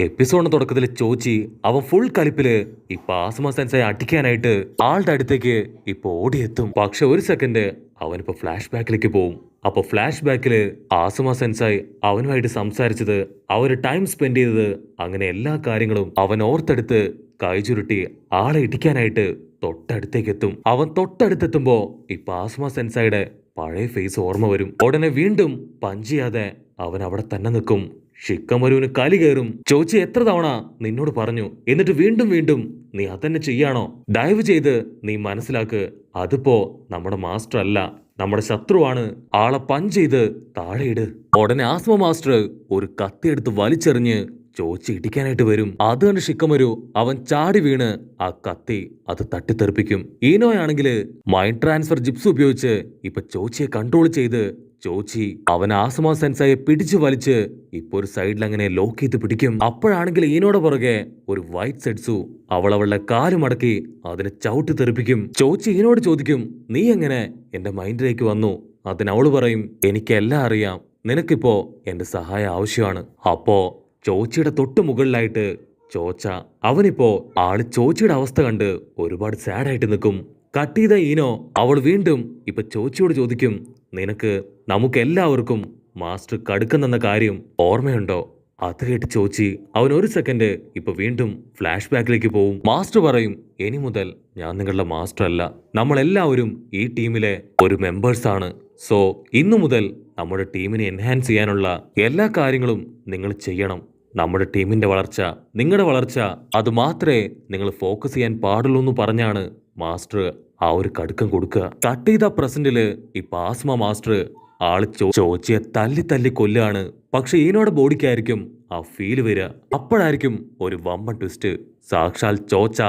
എപ്പിസോഡിന് തുടക്കത്തിൽ ചോച്ചി അവൻ ഫുൾ കലിപ്പില് ഇപ്പൊ ആസ്മ സെൻസയെ അടിക്കാനായിട്ട് ആളുടെ അടുത്തേക്ക് ഇപ്പൊ ഓടിയെത്തും. പക്ഷെ ഒരു സെക്കൻഡ് അവനിപ്പോ ഫ്ലാഷ് ബാക്കിലേക്ക് പോവും. അപ്പൊ ഫ്ലാഷ് ബാക്കില് ആസുമ സെൻസായി അവനുമായിട്ട് സംസാരിച്ചത്, അവര് ടൈം സ്പെൻഡ് ചെയ്തത്, അങ്ങനെ എല്ലാ കാര്യങ്ങളും അവൻ ഓർത്തെടുത്ത് കൈ ചുരുട്ടി ആളെ ഇടിക്കാനായിട്ട് തൊട്ടടുത്തേക്ക് എത്തും. അവൻ തൊട്ടടുത്തെത്തുമ്പോ ഇപ്പൊ ആസുമ സെൻസായുടെ പഴയ ഫേസ് ഓർമ്മ വരും. ഉടനെ വീണ്ടും പഞ്ച് ചെയ്യാതെ അവൻ അവിടെ തന്നെ നിൽക്കും. ഷിക്കമരുവിന് കലി കയറും. ചോച്ചി എത്ര തവണ നിന്നോട് പറഞ്ഞു, എന്നിട്ട് വീണ്ടും വീണ്ടും നീ അതന്നെ ചെയ്യാണോ? ദയവ് ചെയ്ത് നീ മനസ്സിലാക്ക്, അതിപ്പോ നമ്മുടെ മാസ്റ്റർ അല്ല, നമ്മുടെ ശത്രുവാണ്. ആളെ പഞ്ച് ചെയ്ത് താഴെയിട്. ഉടനെ ആസ്മ മാസ്റ്റർ ഒരു കത്തിയെടുത്ത് വലിച്ചെറിഞ്ഞ് ചോച്ചി ഇടിക്കാനായിട്ട് വരും. അത് കണ്ട് ഷിക്കമരു അവൻ ചാടി വീണ് ആ കത്തി അത് തട്ടിത്തെറിപ്പിക്കും. ഈനോയാണെങ്കില് മൈൻഡ് ട്രാൻസ്ഫർ ജിപ്സ് ഉപയോഗിച്ച് ഇപ്പൊ ചോച്ചിയെ കൺട്രോൾ ചെയ്ത് ചോച്ചി അവൻ ആസമ സെൻസായെ പിടിച്ചു വലിച്ച് ഇപ്പൊ ഒരു സൈഡിൽ അങ്ങനെ ലോക്ക് ചെയ്ത് പിടിക്കും. അപ്പോഴാണെങ്കിൽ ഈനോടെ പുറകെ ഒരു വൈറ്റ് സെഡ്സു അവളുടെ കാല് മടക്കി അതിനെ ചവിട്ടി തെറിപ്പിക്കും. ചോച്ചി ഈനോട് ചോദിക്കും, നീ എങ്ങനെ എന്റെ മൈൻഡിലേക്ക് വന്നു? അതിനവള് പറയും, എനിക്കെല്ലാം അറിയാം, നിനക്കിപ്പോ എന്റെ സഹായം ആവശ്യമാണ്. അപ്പോ ചോച്ചിയുടെ തൊട്ടു മുകളിലായിട്ട് ചോച്ച അവനിപ്പോ ആള് ചോച്ചിയുടെ അവസ്ഥ കണ്ട് ഒരുപാട് സാഡായിട്ട് നിൽക്കും. കട്ട് ചെയ്ത ഈനോ അവൾ വീണ്ടും ഇപ്പൊ ചോച്ചിയോട് ചോദിക്കും, നിനക്ക് നമുക്കെല്ലാവർക്കും മാസ്റ്റർ കടുക്കുന്നെന്ന കാര്യം ഓർമ്മയുണ്ടോ? അത് കേട്ട് ചോച്ചി അവൻ ഒരു സെക്കൻഡ് ഇപ്പൊ വീണ്ടും ഫ്ലാഷ് ബാക്കിലേക്ക് പോവും. മാസ്റ്റർ പറയും, ഇനി മുതൽ ഞാൻ നിങ്ങളുടെ മാസ്റ്റർ അല്ല, നമ്മളെല്ലാവരും ഈ ടീമിലെ ഒരു മെമ്പേഴ്സ് ആണ്. സോ ഇന്നു മുതൽ നമ്മുടെ ടീമിനെ എൻഹാൻസ് ചെയ്യാനുള്ള എല്ലാ കാര്യങ്ങളും നിങ്ങൾ ചെയ്യണം. നമ്മുടെ ടീമിന്റെ വളർച്ച, നിങ്ങളുടെ വളർച്ച, അത് മാത്രമേ നിങ്ങൾ ഫോക്കസ് ചെയ്യാൻ പാടുള്ളൂ എന്ന് പറഞ്ഞാണ് മാസ്റ്റർ ആ ഒരു കടുക്കം കൊടുക്കുക. കട്ട് ചെയ്ത പ്രസന്റില് ഇപ്പൊ ആസ്മ മാസ്റ്റർ ആള് ചോച്ചിയെ തല്ലി തല്ലി കൊല്ലാണ്. പക്ഷെ ഈനോടെ ബോഡിക്കായിരിക്കും ആ ഫീല് വരിക. അപ്പോഴായിരിക്കും ഒരു വമ്പൻ ട്വിസ്റ്റ്. സാക്ഷാൽ ചോച്ച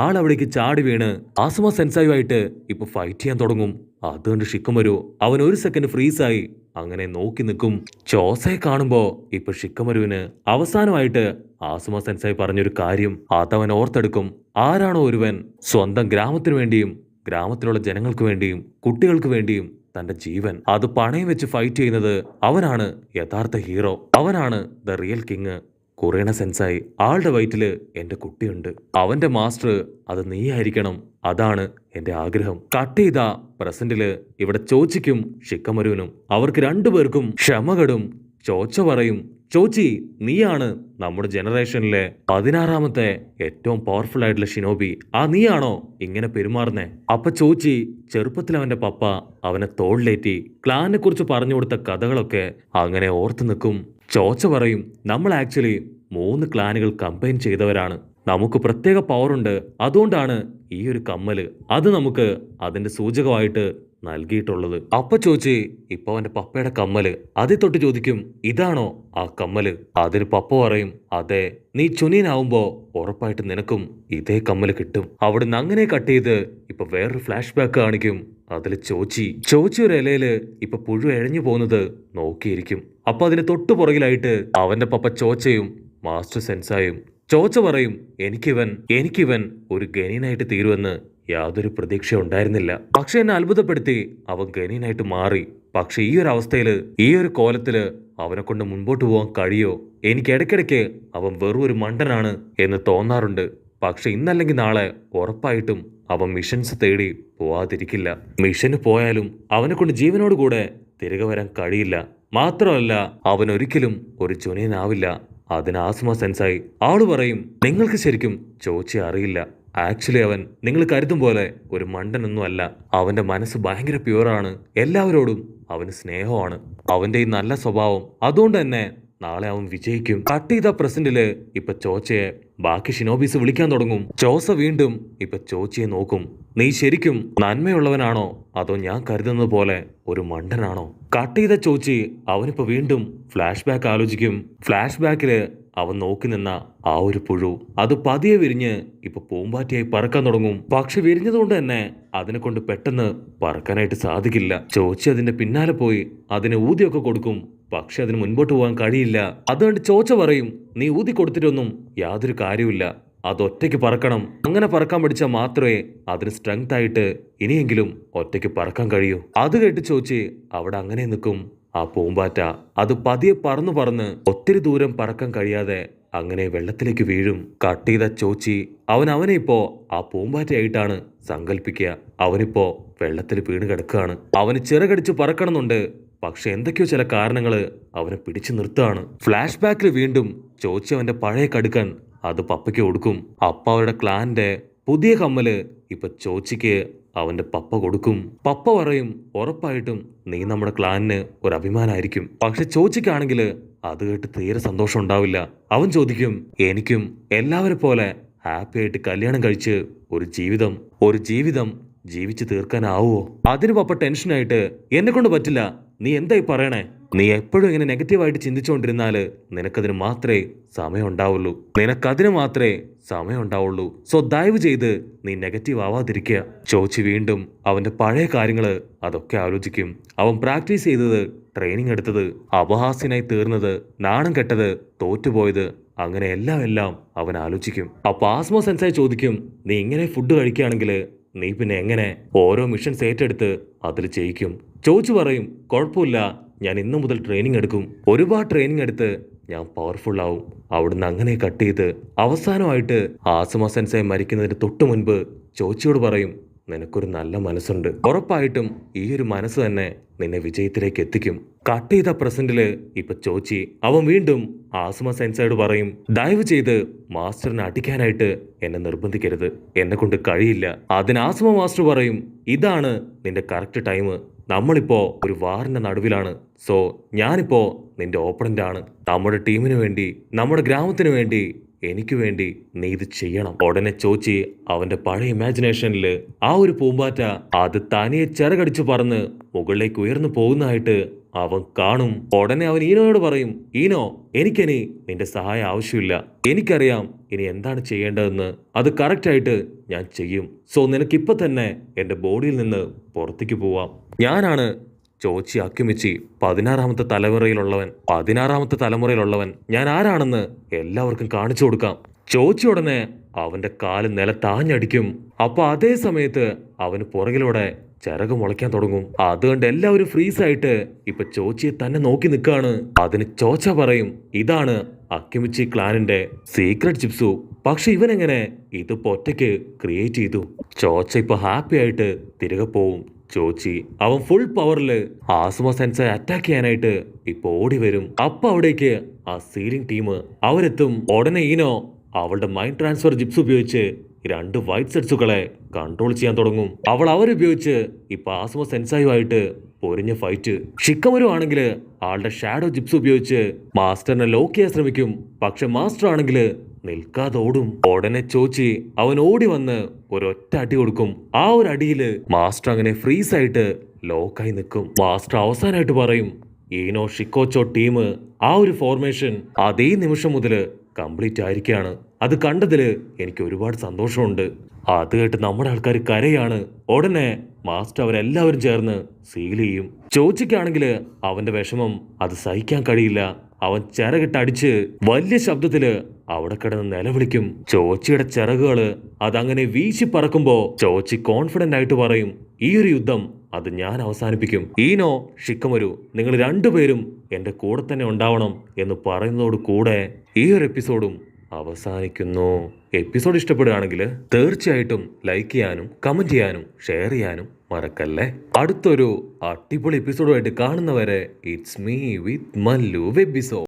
ആളവിടേക്ക് ചാടി വീണ് ആസ്മ സെൻസായുമായിട്ട് ഇപ്പൊ ഫൈറ്റ് ചെയ്യാൻ തുടങ്ങും. അതുകൊണ്ട് ഷിക്കമരു അവൻ ഒരു സെക്കൻഡ് ഫ്രീസായി അങ്ങനെ നോക്കി നിൽക്കും. ചോസയെ കാണുമ്പോ ഇപ്പൊ ഷിക്കമരുവിന് അവസാനമായിട്ട് ആസുമ സെൻസായി പറഞ്ഞൊരു കാര്യം അതവൻ ഓർത്തെടുക്കും. ആരാണോ ഒരുവൻ സ്വന്തം ഗ്രാമത്തിനു വേണ്ടിയും ഗ്രാമത്തിലുള്ള ജനങ്ങൾക്ക് വേണ്ടിയും കുട്ടികൾക്ക് വേണ്ടിയും തന്റെ ജീവൻ അത് പണയം വെച്ച് ഫൈറ്റ് ചെയ്യുന്നത്, അവനാണ് യഥാർത്ഥ ഹീറോ, അവനാണ് ദ റിയൽ കിങ്. കുറേണ സെൻസായി ആളുടെ വയറ്റില് എന്റെ കുട്ടിയുണ്ട്, അവന്റെ മാസ്റ്റർ അത് നീയായിരിക്കണം, അതാണ് എന്റെ ആഗ്രഹം. കട്ട് ചെയ്ത പ്രസന്റില് ഇവിടെ ചോച്ചിക്കും ഷിക്കമരുവിനും അവർക്ക് രണ്ടുപേർക്കും ക്ഷമകടും. ചോച്ച പറയും, ചോച്ചി നീയാണ് നമ്മുടെ ജനറേഷനിലെ 16ാമത്തെ ഏറ്റവും പവർഫുൾ ആയിട്ടുള്ള ഷിനോബി, ആ നീയാണോ ഇങ്ങനെ പെരുമാറുന്നേ? അപ്പൊ ചോച്ചി ചെറുപ്പത്തിൽ അവന്റെ പപ്പ അവനെ തോളിലേറ്റി ക്ലാനെ കുറിച്ച് പറഞ്ഞു കൊടുത്ത കഥകളൊക്കെ അങ്ങനെ ഓർത്തു നിൽക്കും. ചോച്ച പറയും, നമ്മൾ ആക്ച്വലി 3 ക്ലാനുകൾ കമ്പൈൻ ചെയ്തവരാണ്, നമുക്ക് പ്രത്യേക പവറുണ്ട്, അതുകൊണ്ടാണ് ഈ ഒരു കമ്മല് അത് നമുക്ക് അതിന്റെ സൂചകമായിട്ട് നൽകിയിട്ടുള്ളത്. അപ്പ ചോച്ചി ഇപ്പൊ അവന്റെ പപ്പയുടെ കമ്മല് അതിൽ തൊട്ട് ചോദിക്കും, ഇതാണോ ആ കമ്മല്? അതിന് പപ്പ പറയും, അതെ, നീ ചുനിയനാവുമ്പോ ഉറപ്പായിട്ട് നിനക്കും ഇതേ കമ്മല് കിട്ടും. അവിടുന്ന് അങ്ങനെ കട്ട് ചെയ്ത് ഇപ്പൊ വേറൊരു ഫ്ലാഷ് ബാക്ക് കാണിക്കും. അതില് ചോച്ചി ഒരു ഇലയില് ഇപ്പൊ പുഴു എഴഞ്ഞു പോകുന്നത് നോക്കിയിരിക്കും. അപ്പൊ അതിന് തൊട്ടു പുറകിലായിട്ട് അവന്റെ പപ്പ ചോച്ചയും മാസ്റ്റർ സെൻസായും. ചോച്ച പറയും, എനിക്കിവൻ ഒരു ഗനീനായിട്ട് തീരുമെന്ന് യാതൊരു പ്രതീക്ഷ ഉണ്ടായിരുന്നില്ല. പക്ഷെ എന്നെ അത്ഭുതപ്പെടുത്തി അവൻ ഗനീനായിട്ട് മാറി. പക്ഷെ ഈ ഒരു അവസ്ഥയില്, ഈ ഒരു കോലത്തില് അവനെ കൊണ്ട് മുൻപോട്ട് പോകാൻ കഴിയോ? എനിക്ക് ഇടയ്ക്കിടയ്ക്ക് അവൻ വെറും ഒരു മണ്ടനാണ് എന്ന് തോന്നാറുണ്ട്. പക്ഷെ ഇന്നല്ലെങ്കിൽ നാളെ ഉറപ്പായിട്ടും അവൻ മിഷൻസ് തേടി പോവാതിരിക്കില്ല. മിഷന് പോയാലും അവനെ കൊണ്ട് ജീവനോട് കൂടെ തിരികെ വരാൻ കഴിയില്ല. മാത്രമല്ല അവൻ ഒരിക്കലും ഒരു ചുനിയനാവില്ല. അതിന് ആസ്മ സെൻസായി ആള് പറയും, നിങ്ങൾക്ക് ശരിക്കും ചോച്ചി അറിയില്ല. ആക്ച്വലി അവൻ നിങ്ങൾ കരുതും പോലെ ഒരു മണ്ടനൊന്നും അല്ല. അവന്റെ മനസ്സ് ഭയങ്കര പ്യുവറാണ്, എല്ലാവരോടും അവന് സ്നേഹമാണ്, അവന്റെ ഈ നല്ല സ്വഭാവം, അതുകൊണ്ട് തന്നെ നാളെ അവൻ വിജയിക്കും. കട്ട് ചെയ്ത പ്രസന്റില് ഇപ്പൊ ചോച്ചയെ ബാക്കി ഷിനോബീസ് വിളിക്കാൻ തുടങ്ങും. ചോസ വീണ്ടും ഇപ്പൊ ചോച്ചിയെ നോക്കും, നീ ശരിക്കും നന്മയുള്ളവനാണോ അതോ ഞാൻ കരുതുന്നത് പോലെ ഒരു മണ്ടനാണോ? കട്ട് ചെയ്ത ചോച്ചി അവനിപ്പോ വീണ്ടും ഫ്ലാഷ് ബാക്ക് ആലോചിക്കും. ഫ്ലാഷ് ബാക്കില് അവൻ നോക്കി നിന്ന ആ ഒരു പുഴു അത് പതിയെ വിരിഞ്ഞ് ഇപ്പൊ പൂമ്പാറ്റയായി പറക്കാൻ തുടങ്ങും. പക്ഷെ വിരിഞ്ഞതുകൊണ്ട് തന്നെ അതിനെ കൊണ്ട് പെട്ടെന്ന് പറക്കാനായിട്ട് സാധിക്കില്ല. ചോച്ചി അതിന്റെ പിന്നാലെ പോയി അതിനെ ഊതിയൊക്കെ കൊടുക്കും. പക്ഷെ അതിന് മുൻപോട്ട് പോകാൻ കഴിയില്ല. അതുകൊണ്ട് ചോച്ച പറയും, നീ ഊതി കൊടുത്തിട്ടൊന്നും യാതൊരു കാര്യമില്ല, അത് ഒറ്റയ്ക്ക് പറക്കണം. അങ്ങനെ പറക്കാൻ പഠിച്ചാൽ മാത്രമേ അതിന് സ്ട്രെങ്ത് ആയിട്ട് ഇനിയെങ്കിലും ഒറ്റയ്ക്ക് പറക്കാൻ കഴിയൂ. അത് കേട്ട് ചോച്ചി അവിടെ അങ്ങനെ നിൽക്കും. ആ പൂമ്പാറ്റ അത് പതിയെ പറന്ന് ഒത്തിരി ദൂരം പറക്കാൻ കഴിയാതെ അങ്ങനെ വെള്ളത്തിലേക്ക് വീഴും. കട്ട് ചെയ്ത ചോച്ചി അവനെ ഇപ്പോ ആ പൂമ്പാറ്റയായിട്ടാണ് സങ്കല്പിക്കുക. അവനിപ്പോ വെള്ളത്തിൽ വീണ് കിടക്കുകയാണ്. അവന് ചിറകടിച്ച് പറക്കണമെന്നുണ്ട്. പക്ഷെ എന്തൊക്കെയോ ചില കാരണങ്ങള് അവനെ പിടിച്ചു നിർത്തുകയാണ്. ഫ്ലാഷ് ബാക്കിൽ വീണ്ടും ചോച്ചി അവന്റെ പഴയ കടുക്കൻ അത് പപ്പയ്ക്ക് കൊടുക്കും. അപ്പ അവരുടെ ക്ലാന്റെ പുതിയ കമ്മല് ഇപ്പൊ ചോച്ചിക്ക് അവന്റെ പപ്പ കൊടുക്കും. പപ്പ പറയും, ഉറപ്പായിട്ടും നീ നമ്മുടെ ക്ലാനിന് ഒരു അഭിമാനമായിരിക്കും. പക്ഷെ ചോച്ചിക്കാണെങ്കിൽ അത് കേട്ട് തീരെ സന്തോഷം ഉണ്ടാവില്ല. അവൻ ചോദിക്കും, എനിക്കും എല്ലാവരെ പോലെ ഹാപ്പി ആയിട്ട് കല്യാണം കഴിച്ച് ഒരു ജീവിതം ജീവിച്ചു തീർക്കാനാവോ? അതിന് പപ്പ ടെൻഷനായിട്ട്, എന്നെ കൊണ്ട് പറ്റില്ല, നീ എന്തായി പറയണേ? നീ എപ്പോഴും ഇങ്ങനെ നെഗറ്റീവായിട്ട് ചിന്തിച്ചുകൊണ്ടിരുന്നാല് നിനക്കതിന് മാത്രമേ സമയം ഉണ്ടാവുള്ളൂ. സോ ദയവ് ചെയ്ത് നീ നെഗറ്റീവ് ആവാതിരിക്കുക. ചോച്ചി വീണ്ടും അവന്റെ പഴയ കാര്യങ്ങള് അതൊക്കെ ആലോചിക്കും. അവൻ പ്രാക്ടീസ് ചെയ്തത്, ട്രെയിനിങ് എടുത്തത്, അപഹാസ്യനായി തീർന്നത്, നാണം കെട്ടത്, തോറ്റുപോയത്, അങ്ങനെ എല്ലാം അവൻ ആലോചിക്കും. അപ്പൊ ആസ്മോ സെൻസായി ചോദിക്കും, നീ ഇങ്ങനെ ഫുഡ് കഴിക്കുകയാണെങ്കിൽ നീ പിന്നെ എങ്ങനെ ഓരോ മിഷൻസ് ഏറ്റെടുത്ത് അതിൽ ജയിക്കും? ചോദിച്ചു പറയും, കുഴപ്പമില്ല, ഞാൻ ഇന്നു മുതൽ ട്രെയിനിങ് എടുക്കും. ഒരുപാട് ട്രെയിനിങ് എടുത്ത് ഞാൻ പവർഫുൾ ആവും. അവിടുന്ന് അങ്ങനെ കട്ട് ചെയ്ത് അവസാനമായിട്ട് ആസുമ സെൻസൈ മരിക്കുന്നതിന് തൊട്ടു മുൻപ് ചോച്ചിയോട് പറയും, നിനക്കൊരു നല്ല മനസ്സുണ്ട്. ഉറപ്പായിട്ടും ഈ ഒരു മനസ്സ് തന്നെ നിന്നെ വിജയത്തിലേക്ക് എത്തിക്കും. കട്ട് ചെയ്ത പ്രസന്റില് ഇപ്പൊ ചോച്ചി അവൻ വീണ്ടും ആസുമ സെൻസൈയോട് പറയും, ദയവ് ചെയ്ത് മാസ്റ്ററിനെ അടിക്കാനായിട്ട് എന്നെ നിർബന്ധിക്കരുത്, എന്നെ കൊണ്ട് കഴിയില്ല. അതിന് ആസുമ മാസ്റ്റർ പറയും, ഇതാണ് നിന്റെ കറക്റ്റ് ടൈം. നമ്മളിപ്പോ ഒരു വാറിന്റെ നടുവിലാണ്. സോ ഞാനിപ്പോ നിന്റെ ഓപ്പണന്റ് ആണ്. നമ്മുടെ ടീമിന് വേണ്ടി, നമ്മുടെ ഗ്രാമത്തിന് വേണ്ടി, എനിക്ക് വേണ്ടി നീ ഇത് ചെയ്യണം. ഉടനെ ചോച്ചി അവന്റെ പഴയ ഇമാജിനേഷനില് ആ ഒരു പൂമ്പാറ്റ അത് തനിയെ ചിറകടിച്ചു പറന്ന് മുകളിലേക്ക് ഉയർന്നു പോകുന്നതായിട്ട് അവൻ കാണും. ഉടനെ അവൻ ഈനോയോട് പറയും, ഈനോ, എനിക്കിനി നിന്റെ സഹായം ആവശ്യമില്ല. എനിക്കറിയാം ഇനി എന്താണ് ചെയ്യേണ്ടതെന്ന്. അത് കറക്റ്റായിട്ട് ഞാൻ ചെയ്യും. സോ നിനക്കിപ്പോ തന്നെ എന്റെ ബോഡിയിൽ നിന്ന് പുറത്തേക്ക് പോവാം. ഞാനാണ് ചോച്ചി അക്കിമിച്ചി, 16ാമത്തെ തലമുറയിലുള്ളവൻ. ഞാൻ ആരാണെന്ന് എല്ലാവർക്കും കാണിച്ചു കൊടുക്കാം. ചോച്ചി ഉടനെ അവന്റെ കാല് നിലത്താഞ്ഞടിക്കും. അപ്പൊ അതേ സമയത്ത് അവന് പുറകിലൂടെ ചിറക് മുളയ്ക്കാൻ തുടങ്ങും. അതുകൊണ്ട് എല്ലാവരും ഫ്രീസായിട്ട് ഇപ്പൊ ചോച്ചിയെ തന്നെ നോക്കി നിൽക്കാണ്. അതിന് ചോച്ച പറയും, ഇതാണ് അക്കിമിച്ചി ക്ലാനിന്റെ സീക്രട്ട് ജിപ്സു. പക്ഷെ ഇവനെങ്ങനെ ഇതിപ്പോ ഒറ്റയ്ക്ക് ക്രിയേറ്റ് ചെയ്തു? ചോച്ച ഇപ്പൊ ഹാപ്പി ആയിട്ട് തിരികെ പോവും. ചോച്ചി അവൻ ഫുൾ പവറില് ആസുമ സെൻസൈ അറ്റാക്ക് ചെയ്യാനായിട്ട് ഇപ്പൊ ഓടി വരും. അപ്പൊ അവിടേക്ക് ആ സീലിംഗ് ടീം അവരെത്തും. ഉടനെ ഈനോ അവളുടെ മൈൻഡ് ട്രാൻസ്ഫർ ജിപ്സ് ഉപയോഗിച്ച് 2 വൈറ്റ് സെറ്റ്സുകളെ കൺട്രോൾ ചെയ്യാൻ തുടങ്ങും. അവരുപയോഗിച്ച് ഇപ്പൊ ആസുമ സെൻസായുമായിട്ട് പൊരിഞ്ഞ ഫൈറ്റ്. ഷിക്കമരു ആണെങ്കിൽ ആളുടെ ഷാഡോ ജിപ്സ് ഉപയോഗിച്ച് മാസ്റ്ററിനെ ലോക്ക് ചെയ്യാൻ ശ്രമിക്കും. പക്ഷെ മാസ്റ്റർ ആണെങ്കിൽ നിൽക്കാതെ ഓടും. ഉടനെ ചോച്ചി അവൻ ഓടി വന്ന് ഒരൊറ്റ അടി കൊടുക്കും. ആ ഒരു അടിയില് മാസ്റ്റർ അങ്ങനെ ഫ്രീസ് ആയിട്ട് ലോക്കായി നിൽക്കും. മാസ്റ്റർ അവസാനമായിട്ട് പറയും, ഈനോ ഷിക്കോച്ചോ ടീം ആ ഒരു ഫോർമേഷൻ അതേ നിമിഷം മുതല് കംപ്ലീറ്റ് ആയിരിക്കുകയാണ്. അത് കണ്ടതില് എനിക്ക് ഒരുപാട് സന്തോഷമുണ്ട്. അത് കേട്ട് നമ്മുടെ ആൾക്കാർ കരയാണ്. ഉടനെ മാസ്റ്റർ അവരെല്ലാവരും ചേർന്ന് സീൽ ചെയ്യും. ചോച്ചിക്കാണെങ്കിൽ അവന്റെ വിഷമം അത് സഹിക്കാൻ കഴിയില്ല. അവൻ ചിറകിട്ടടിച്ച് വലിയ ശബ്ദത്തില് അവിടെ കിടന്ന് നിലവിളിക്കും. ചോച്ചിയുടെ ചിറകുകള് അതങ്ങനെ വീശി പറക്കുമ്പോ ചോച്ചി കോൺഫിഡന്റ് ആയിട്ട് പറയും, ഈ ഒരു യുദ്ധം അത് ഞാൻ അവസാനിപ്പിക്കും. ഈനോ, ഷിക്കമരു, നിങ്ങൾ രണ്ടുപേരും എന്റെ കൂടെ തന്നെ ഉണ്ടാവണം എന്ന് പറയുന്നതോട് കൂടെ ഈ ഒരു എപ്പിസോഡും അവസാനിക്കുന്നു. എപ്പിസോഡ് ഇഷ്ടപ്പെടുകയാണെങ്കിൽ തീർച്ചയായിട്ടും ലൈക്ക് ചെയ്യാനും കമന്റ് ചെയ്യാനും ഷെയർ ചെയ്യാനും മറക്കല്ലേ. അടുത്തൊരു അടിപൊളി എപ്പിസോഡുമായിട്ട് കാണുന്നവരെ ഇറ്റ്സ് മീ വിത്ത് മല്ലു വെബിസോ.